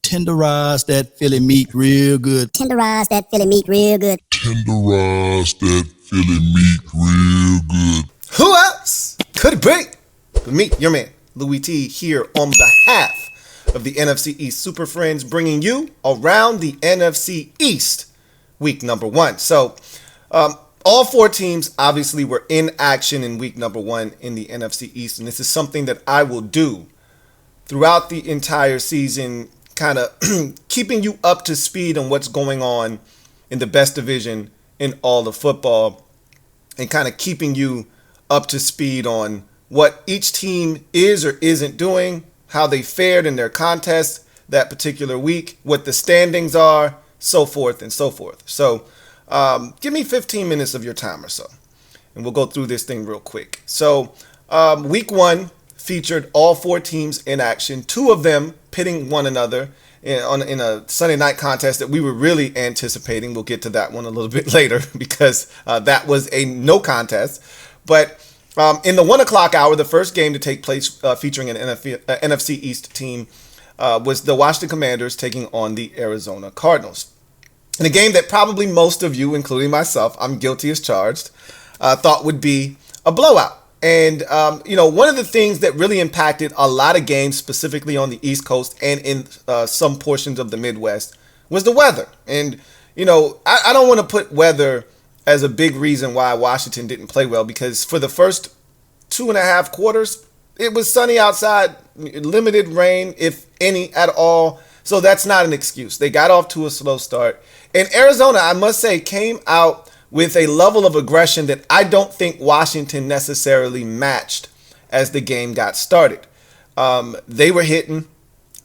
Tenderize that Philly meat real good. Tenderize that Philly meat real good. Tenderize that Philly meat real good. Who else could it be but me, your man, Louie Tee, here on behalf of the NFC East Super Friends, bringing you around the NFC East week number 1. So, all 4 teams obviously were in action in week number 1 in the NFC East, and this is something that I will do throughout the entire season, kind of keeping you up to speed on what's going on in the best division in all of football, and kind of keeping you up to speed on what each team is or isn't doing, how they fared in their contest that particular week, what the standings are, so forth and so forth. So give me 15 minutes of your time or so, and we'll go through this thing real quick. So week 1 featured all 4 teams in action, 2 of them pitting one another in a Sunday night contest that we were really anticipating. We'll get to that one a little bit later because that was a no contest. But in the 1 o'clock hour, the first game to take place featuring an NFC East team was the Washington Commanders taking on the Arizona Cardinals. In a game that probably most of you, including myself, I'm guilty as charged, thought would be a blowout. And, one of the things that really impacted a lot of games, specifically on the East Coast and in some portions of the Midwest, was the weather. And, I don't want to put weather as a big reason why Washington didn't play well, because for the first 2.5 quarters, it was sunny outside, limited rain, if any at all. So that's not an excuse. They got off to a slow start. And Arizona, I must say, came out with a level of aggression that I don't think Washington necessarily matched as the game got started. They were hitting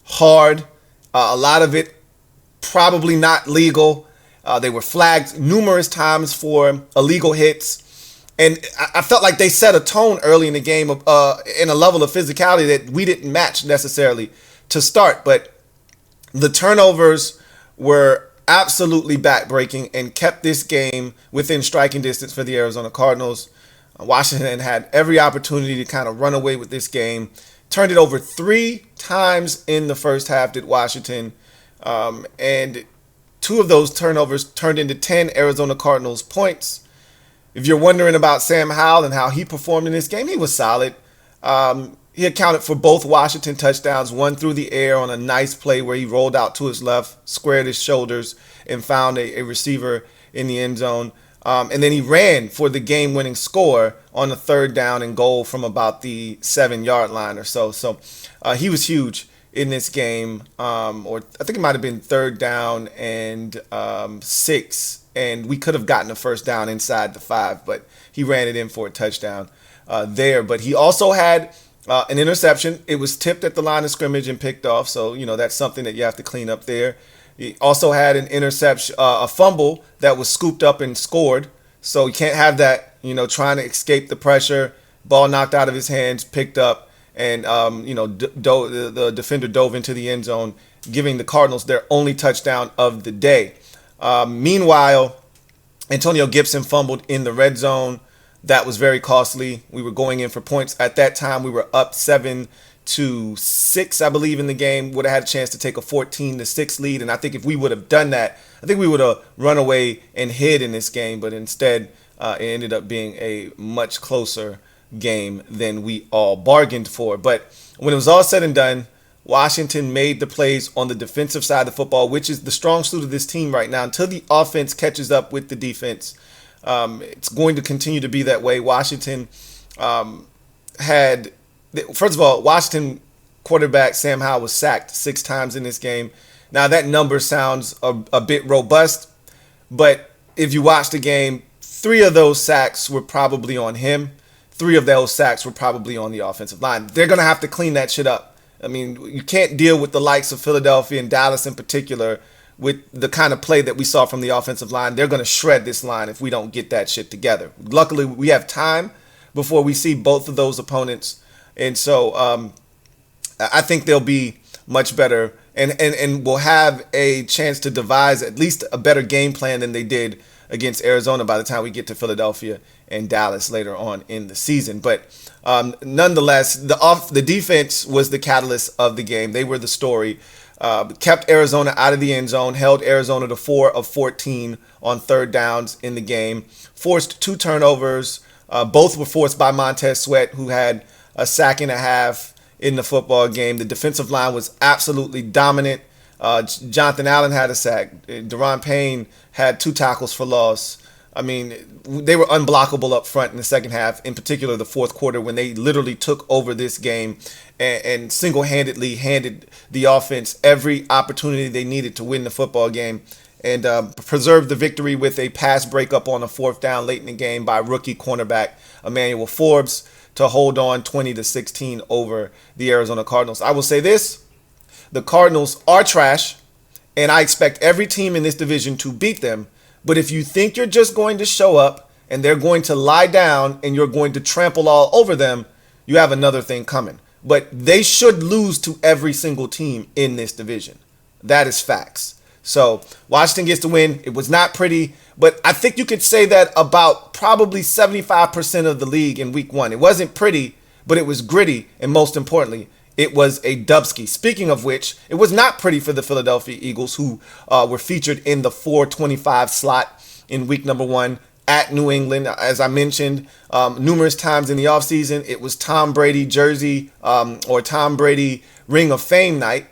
hard, a lot of it probably not legal. They were flagged numerous times for illegal hits. And I felt like they set a tone early in the game in a level of physicality that we didn't match necessarily to start. But the turnovers were absolutely backbreaking and kept this game within striking distance for the Arizona Cardinals. Washington had every opportunity to kind of run away with this game. Turned it over 3 times in the first half, did Washington. And 2 of those turnovers turned into 10 Arizona Cardinals points. If you're wondering about Sam Howell and how he performed in this game, he was solid. He accounted for both Washington touchdowns, one through the air on a nice play where he rolled out to his left, squared his shoulders, and found a receiver in the end zone. And then he ran for the game-winning score on a 3rd down and goal from about the 7-yard line or so. So he was huge in this game, or I think it might have been 3rd down and 6, and we could have gotten a first down inside the 5, but he ran it in for a touchdown there. But he also had an interception. It was tipped at the line of scrimmage and picked off, so that's something that you have to clean up there. He also had an interception, a fumble that was scooped up and scored, so you can't have that, trying to escape the pressure, ball knocked out of his hands, picked up, and the defender dove into the end zone, giving the Cardinals their only touchdown of the day. Meanwhile, Antonio Gibson fumbled in the red zone. That was very costly. We were going in for points. At that time, we were up 7-6, I believe, in the game. Would have had a chance to take a 14-6 lead. And I think if we would have done that, I think we would have run away and hid in this game. But instead, it ended up being a much closer game than we all bargained for. But when it was all said and done, Washington made the plays on the defensive side of the football, which is the strong suit of this team right now. Until the offense catches up with the defense, it's going to continue to be that way. Washington first of all, Washington quarterback Sam Howell was sacked 6 times in this game. Now that number sounds a bit robust, but if you watch the game, 3 of those sacks were probably on him. 3 of those sacks were probably on the offensive line. They're going to have to clean that shit up. I mean, you can't deal with the likes of Philadelphia and Dallas in particular with the kind of play that we saw from the offensive line. They're going to shred this line if we don't get that shit together. Luckily, we have time before we see both of those opponents. And so I think they'll be much better and will have a chance to devise at least a better game plan than they did against Arizona by the time we get to Philadelphia and Dallas later on in the season. But nonetheless, the defense was the catalyst of the game. They were the story. kept Arizona out of the end zone, held Arizona to 4 of 14 on third downs in the game, forced 2 turnovers. Both were forced by Montez Sweat, who had a sack and a half in the football game. The defensive line was absolutely dominant. Jonathan Allen had a sack. Deron Payne had 2 tackles for loss. I mean, they were unblockable up front in the second half, in particular the fourth quarter, when they literally took over this game and single-handedly handed the offense every opportunity they needed to win the football game, and preserved the victory with a pass breakup on a 4th down late in the game by rookie cornerback Emmanuel Forbes to hold on 20-16 over the Arizona Cardinals. I will say this: the Cardinals are trash, and I expect every team in this division to beat them. But if you think you're just going to show up and they're going to lie down and you're going to trample all over them, you have another thing coming. But they should lose to every single team in this division. That is facts. So Washington gets the win. It was not pretty, but I think you could say that about probably 75% of the league in week 1. It wasn't pretty, but it was gritty, and most importantly, it was a dubski. Speaking of which, it was not pretty for the Philadelphia Eagles, who were featured in the 425 slot in week number 1 at New England. As I mentioned numerous times in the offseason, it was Tom Brady jersey or Tom Brady Ring of Fame night.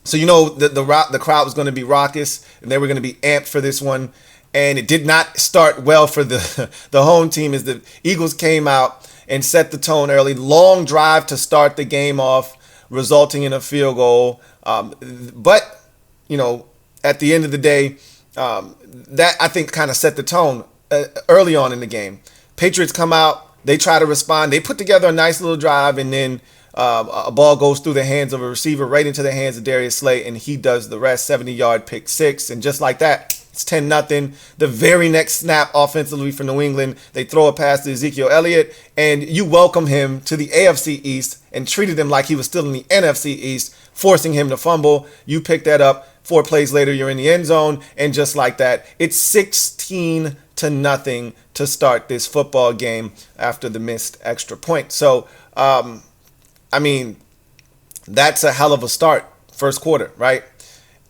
So you know the crowd was going to be raucous, and they were going to be amped for this one. And it did not start well for the home team, as the Eagles came out and set the tone early. Long drive to start the game off, resulting in a field goal. But, you know, at the end of the day, that I think kind of set the tone early on in the game. Patriots come out, they try to respond. They put together a nice little drive, and then a ball goes through the hands of a receiver right into the hands of Darius Slay, and he does the rest. 70-yard pick six, and just like that, it's 10-0. The very next snap offensively for New England, they throw a pass to Ezekiel Elliott, and you welcome him to the AFC East and treated him like he was still in the NFC East, forcing him to fumble. You pick that up. 4 plays later, you're in the end zone, and just like that, it's 16-0 to start this football game after the missed extra point. So, I mean, that's a hell of a start, first quarter, right?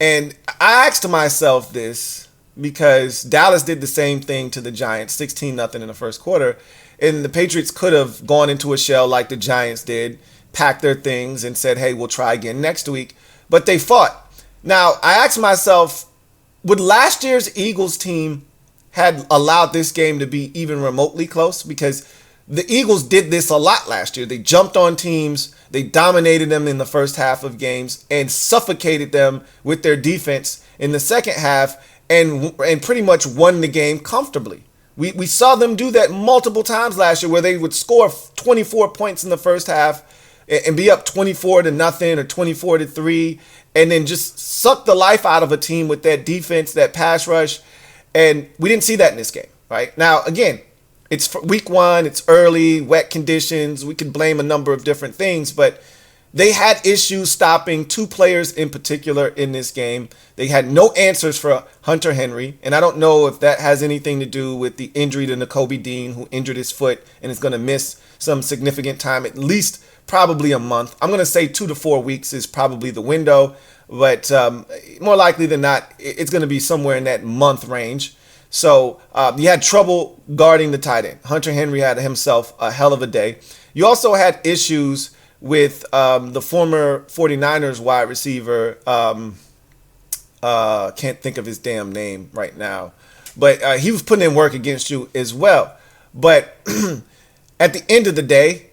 And I asked myself this because Dallas did the same thing to the Giants, 16-0 in the first quarter, and the Patriots could have gone into a shell like the Giants did, packed their things, and said, hey, we'll try again next week. But they fought. Now, I asked myself, would last year's Eagles team had allowed this game to be even remotely close? Because the Eagles did this a lot last year. They jumped on teams, they dominated them in the first half of games, and suffocated them with their defense in the second half, and pretty much won the game comfortably. We saw them do that multiple times last year, where they would score 24 points in the first half and be up 24-0 or 24-3, and then just suck the life out of a team with that defense, that pass rush. And we didn't see that in this game, right? Now, again, it's week 1, it's early, wet conditions. We can blame a number of different things, but they had issues stopping 2 players in particular in this game. They had no answers for Hunter Henry, and I don't know if that has anything to do with the injury to Nakobe Dean, who injured his foot and is going to miss some significant time, at least probably a month. I'm going to say 2 to 4 weeks is probably the window, but more likely than not, it's going to be somewhere in that month range. So you had trouble guarding the tight end. Hunter Henry had himself a hell of a day. You also had issues with the former 49ers wide receiver. Can't think of his damn name right now. But he was putting in work against you as well. But at the end of the day,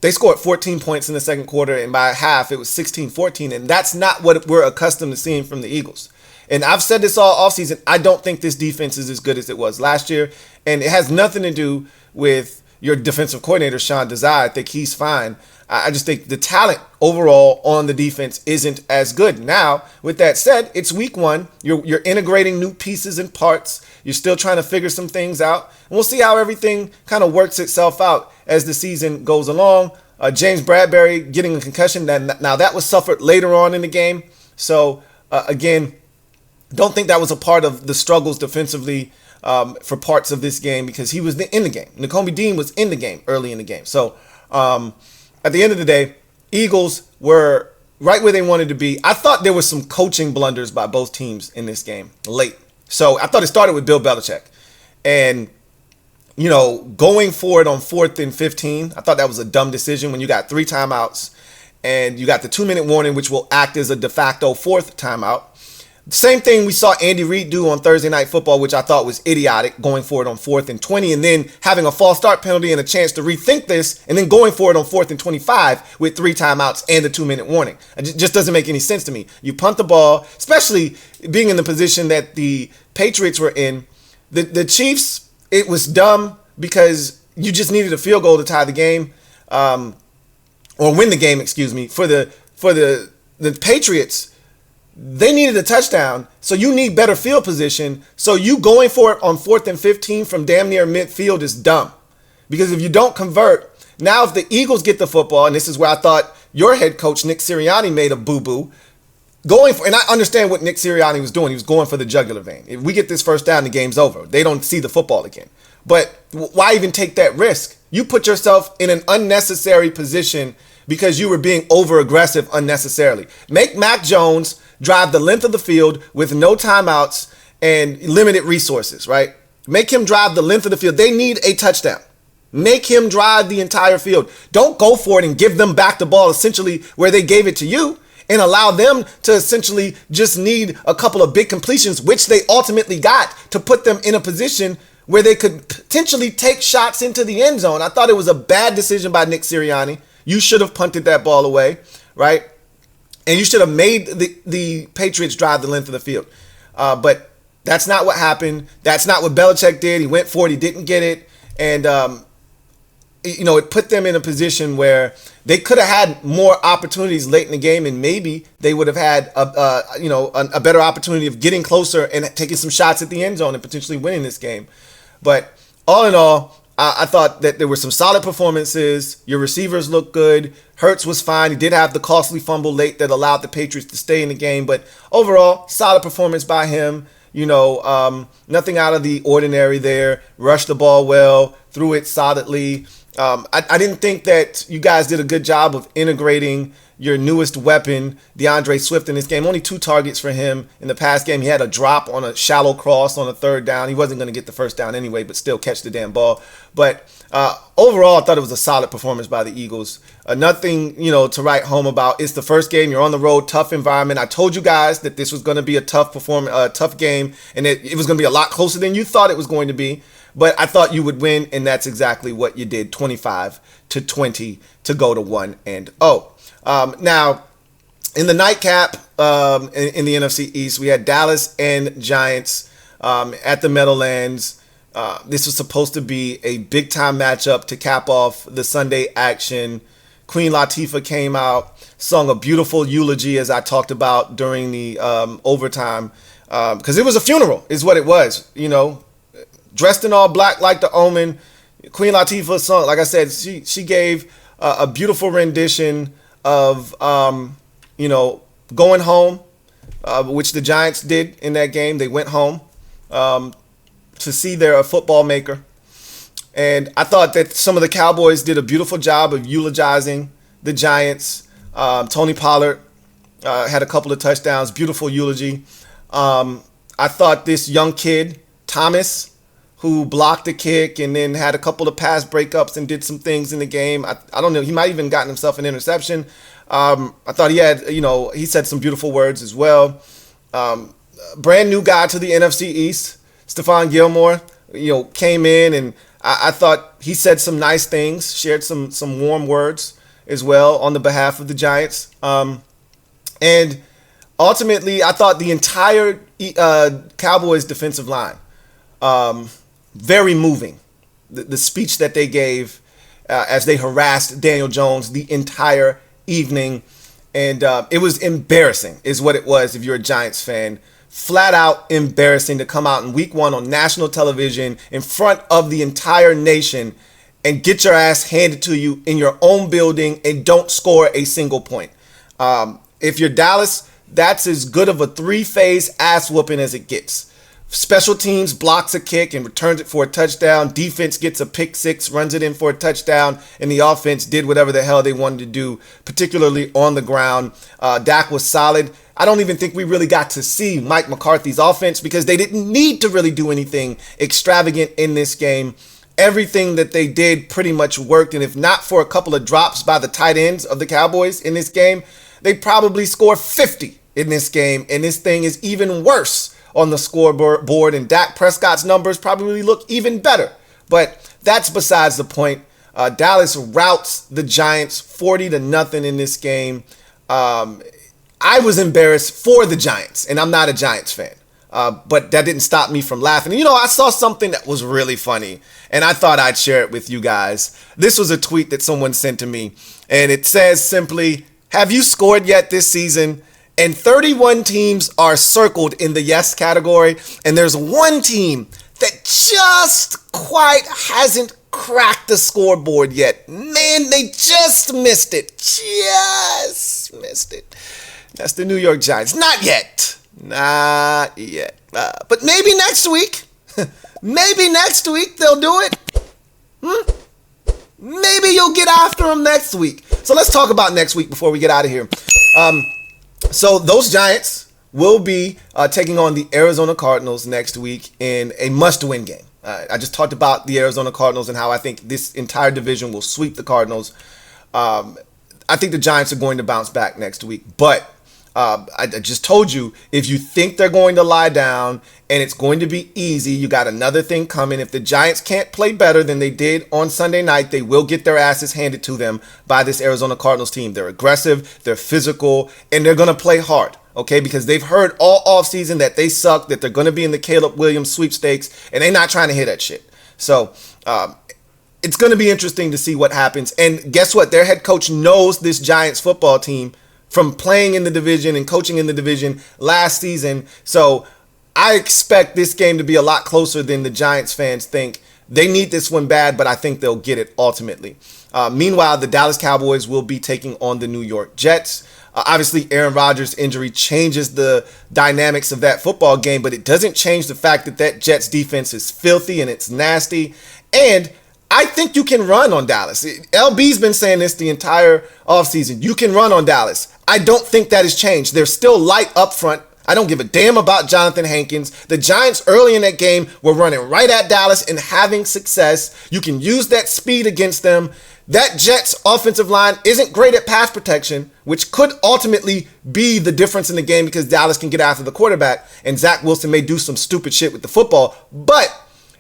they scored 14 points in the second quarter, and by half, it was 16-14. And that's not what we're accustomed to seeing from the Eagles. And I've said this all offseason. I don't think this defense is as good as it was last year. And it has nothing to do with your defensive coordinator, Sean Desai. I think he's fine. I just think the talent overall on the defense isn't as good. Now, with that said, it's week 1. You're integrating new pieces and parts. You're still trying to figure some things out. And we'll see how everything kind of works itself out as the season goes along. James Bradbury getting a concussion. Now, that was suffered later on in the game. So, again, don't think that was a part of the struggles defensively for parts of this game, because he was in the game. Nakobe Dean was in the game early in the game. So, at the end of the day, Eagles were right where they wanted to be. I thought there were some coaching blunders by both teams in this game late. So I thought it started with Bill Belichick. And, going forward on 4th and 15, I thought that was a dumb decision when you got 3 timeouts and you got the 2-minute warning, which will act as a de facto 4th timeout. Same thing we saw Andy Reid do on Thursday Night Football, which I thought was idiotic, going for it on 4th and 20, and then having a false start penalty and a chance to rethink this, and then going for it on 4th and 25 with 3 timeouts and the 2-minute warning. It just doesn't make any sense to me. You punt the ball, especially being in the position that the Patriots were in. The Chiefs, it was dumb because you just needed a field goal to tie the game, or win the game, excuse me. For the Patriots, they needed a touchdown, so you need better field position. So you going for it on 4th and 15 from damn near midfield is dumb. Because if you don't convert, now if the Eagles get the football, and this is where I thought your head coach, Nick Sirianni, made a boo-boo, and I understand what Nick Sirianni was doing. He was going for the jugular vein. If we get this first down, the game's over. They don't see the football again. But why even take that risk? You put yourself in an unnecessary position because you were being over-aggressive unnecessarily. Make Mac Jones drive the length of the field with no timeouts and limited resources, right? Make him drive the length of the field. They need a touchdown. Make him drive the entire field. Don't go for it and give them back the ball essentially where they gave it to you and allow them to essentially just need a couple of big completions, which they ultimately got to put them in a position where they could potentially take shots into the end zone. I thought it was a bad decision by Nick Sirianni. You should have punted that ball away, right? And you should have made the Patriots drive the length of the field. But that's not what happened. That's not what Belichick did. He went for it. He didn't get it. And, it put them in a position where they could have had more opportunities late in the game, and maybe they would have had a better opportunity of getting closer and taking some shots at the end zone and potentially winning this game. But all in all, I thought that there were some solid performances. Your receivers looked good. Hurts was fine. He did have the costly fumble late that allowed the Patriots to stay in the game. But overall, solid performance by him. Nothing out of the ordinary there. Rushed the ball well. Threw it solidly. I didn't think that you guys did a good job of integrating your newest weapon, DeAndre Swift, in this game. Only 2 targets for him in the past game. He had a drop on a shallow cross on a 3rd down. He wasn't going to get the first down anyway, but still catch the damn ball. But overall, I thought it was a solid performance by the Eagles. Nothing, to write home about. It's the first game. You're on the road, tough environment. I told you guys that this was going to be a tough game, and it was going to be a lot closer than you thought it was going to be. But I thought you would win, and that's exactly what you did, 25-20 to go to 1-0. Now, in the nightcap in the NFC East, we had Dallas and Giants at the Meadowlands. This was supposed to be a big-time matchup to cap off the Sunday action. Queen Latifah came out, sung a beautiful eulogy, as I talked about during the overtime, because it was a funeral, is what it was, Dressed in all black like the Omen. Queen Latifah sung, like I said, she gave a beautiful rendition of, going home, which the Giants did in that game. They went home to see their football maker. And I thought that some of the Cowboys did a beautiful job of eulogizing the Giants. Tony Pollard had a couple of touchdowns, beautiful eulogy. I thought this young kid, Thomas, who blocked a kick and then had a couple of pass breakups and did some things in the game. I don't know. He might even gotten himself an interception. I thought he had, he said some beautiful words as well. Brand new guy to the NFC East, Stephon Gilmore, came in, and I thought he said some nice things, shared some warm words as well on the behalf of the Giants. And ultimately, I thought the entire Cowboys defensive line, very moving. The speech that they gave as they harassed Daniel Jones the entire evening. And it was embarrassing is what it was if you're a Giants fan. Flat out embarrassing to come out in week 1 on national television in front of the entire nation and get your ass handed to you in your own building and don't score a single point. If you're Dallas, that's as good of a 3-phase ass whooping as it gets. Special teams blocks a kick and returns it for a touchdown. Defense gets a pick six, runs it in for a touchdown, and the offense did whatever the hell they wanted to do, particularly on the ground. Dak was solid. I don't even think we really got to see Mike McCarthy's offense because they didn't need to really do anything extravagant in this game. Everything that they did pretty much worked, and if not for a couple of drops by the tight ends of the Cowboys in this game, they'd probably score 50 in this game, and this thing is even worse on the scoreboard, and Dak Prescott's numbers probably look even better. But that's besides the point. Dallas routs the Giants 40-0 in this game. I was embarrassed for the Giants, and I'm not a Giants fan. But that didn't stop me from laughing. You know, I saw something that was really funny, and I thought I'd share it with you guys. This was a tweet that someone sent to me, and it says simply, "Have you scored yet this season?" And 31 teams are circled in the yes category. And there's one team that just quite hasn't cracked the scoreboard yet. Man, they just missed it. Just missed it. That's the New York Giants. Not yet. Not yet. But maybe next week. Maybe next week they'll do it. Maybe you'll get after them next week. So let's talk about next week before we get out of here. So those Giants will be taking on the Arizona Cardinals next week in a must-win game. I just talked about the Arizona Cardinals and how I think this entire division will sweep the Cardinals. I think the Giants are going to bounce back next week. But I just told you, if you think they're going to lie down and it's going to be easy, you got another thing coming. If the Giants can't play better than they did on Sunday night, they will get their asses handed to them by this Arizona Cardinals team. They're aggressive, they're physical, and they're going to play hard, okay? Because they've heard all offseason that they suck, that they're going to be in the Caleb Williams sweepstakes, and they're not trying to hear that shit. So it's going to be interesting to see what happens. And guess what? Their head coach knows this Giants football team from playing in the division and coaching in the division last season. So I expect this game to be a lot closer than the Giants fans think. They need this one bad, but I think they'll get it ultimately. Meanwhile, the Dallas Cowboys will be taking on the New York Jets. Obviously, Aaron Rodgers' injury changes the dynamics of that football game, but it doesn't change the fact that that Jets defense is filthy and it's nasty. And I think you can run on Dallas. LB's been saying this the entire offseason. You can run on Dallas. I don't think that has changed. They're still light up front. I don't give a damn about Jonathan Hankins. The Giants early in that game were running right at Dallas and having success. You can use that speed against them. That Jets offensive line isn't great at pass protection, which could ultimately be the difference in the game because Dallas can get after the quarterback and Zach Wilson may do some stupid shit with the football. But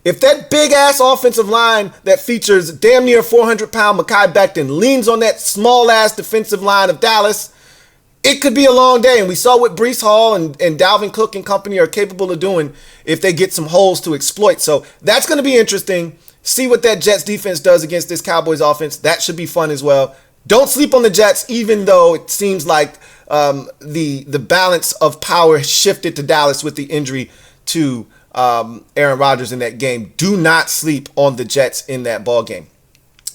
if that big-ass offensive line that features damn near 400-pound Mekhi Becton leans on that small-ass defensive line of Dallas, it could be a long day. And we saw what Breece Hall and Dalvin Cook and company are capable of doing if they get some holes to exploit. So that's going to be interesting. See what that Jets defense does against this Cowboys offense. That should be fun as well. Don't sleep on the Jets, even though it seems like the balance of power shifted to Dallas with the injury to Aaron Rodgers in that game. Do not sleep on the Jets in that ball game.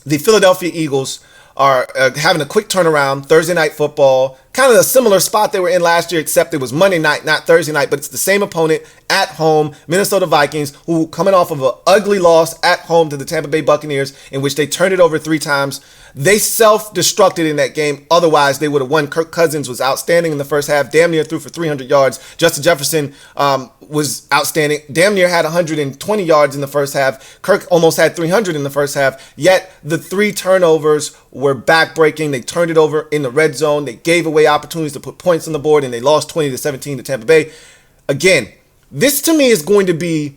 The Philadelphia Eagles are having a quick turnaround. Thursday night football, kind of a similar spot they were in last year, except it was Monday night, not Thursday night, but it's the same opponent at home, Minnesota Vikings, who coming off of an ugly loss at home to the Tampa Bay Buccaneers, in which they turned it over 3 times. They self-destructed in that game. Otherwise, they would have won. Kirk Cousins was outstanding in the first half, damn near threw for 300 yards. Justin Jefferson was outstanding, damn near had 120 yards in the first half. Kirk almost had 300 in the first half, yet the 3 turnovers were backbreaking. They turned it over in the red zone. They gave away opportunities to put points on the board, and they lost 20-17 to Tampa Bay. Again, this to me is going to be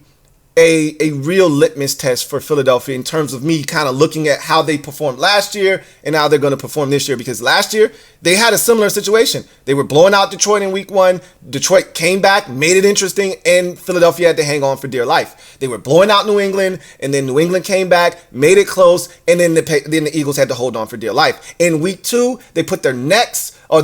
a real litmus test for Philadelphia in terms of me kind of looking at how they performed last year and how they're going to perform this year. Because last year, they had a similar situation. They were blowing out Detroit in week 1. Detroit came back, made it interesting, and Philadelphia had to hang on for dear life. They were blowing out New England, and then New England came back, made it close, and then the Eagles had to hold on for dear life. In week 2, they put their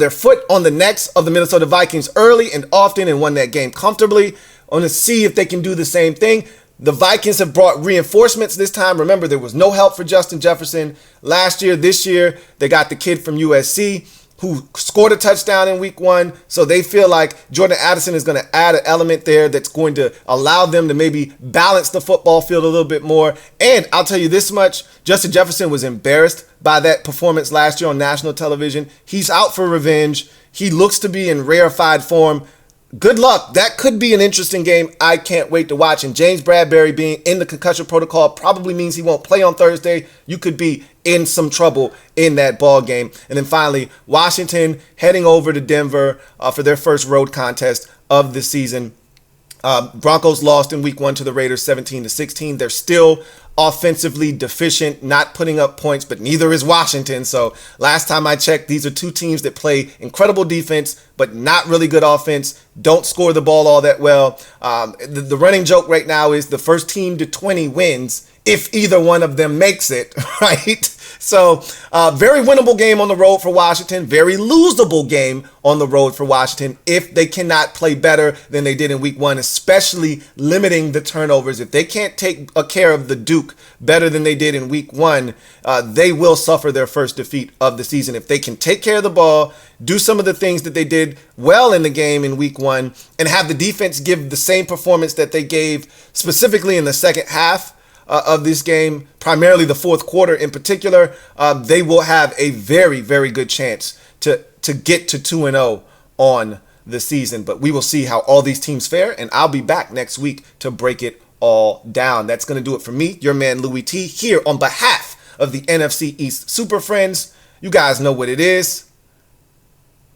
foot on the necks of the Minnesota Vikings early and often and won that game comfortably. I want to see if they can do the same thing. The Vikings have brought reinforcements this time. Remember, there was no help for Justin Jefferson last year. This year, they got the kid from USC. who scored a touchdown in week 1. So they feel like Jordan Addison is going to add an element there that's going to allow them to maybe balance the football field a little bit more. And I'll tell you this much, Justin Jefferson was embarrassed by that performance last year on national television. He's out for revenge. He looks to be in rarefied form. Good luck. That could be an interesting game. I can't wait to watch. And James Bradbury being in the concussion protocol probably means he won't play on Thursday. You could be in some trouble in that ball game. And then finally, Washington heading over to Denver for their first road contest of the season. Broncos lost in week 1 to the Raiders 17-16. They're still offensively deficient, not putting up points, but neither is Washington. So last time I checked, these are two teams that play incredible defense, but not really good offense, don't score the ball all that well. The running joke right now is the first team to 20 wins if either one of them makes it, right? So very winnable game on the road for Washington, very losable game on the road for Washington if they cannot play better than they did in week 1, especially limiting the turnovers. If they can't take care of the Duke better than they did in week 1, they will suffer their first defeat of the season. If they can take care of the ball, do some of the things that they did well in the game in week 1, and have the defense give the same performance that they gave specifically in the second half of this game, primarily the fourth quarter in particular, they will have a very, very good chance to get to 2-0 on the season. But we will see how all these teams fare, and I'll be back next week to break it all down. That's going to do it for me, your man Louie Tee, here on behalf of the NFC East Super Friends. You guys know what it is.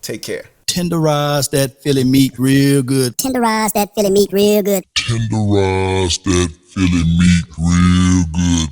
Take care. Tenderize that Philly meat real good. Tenderize that Philly meat real good. Tenderize that Philly meat real good.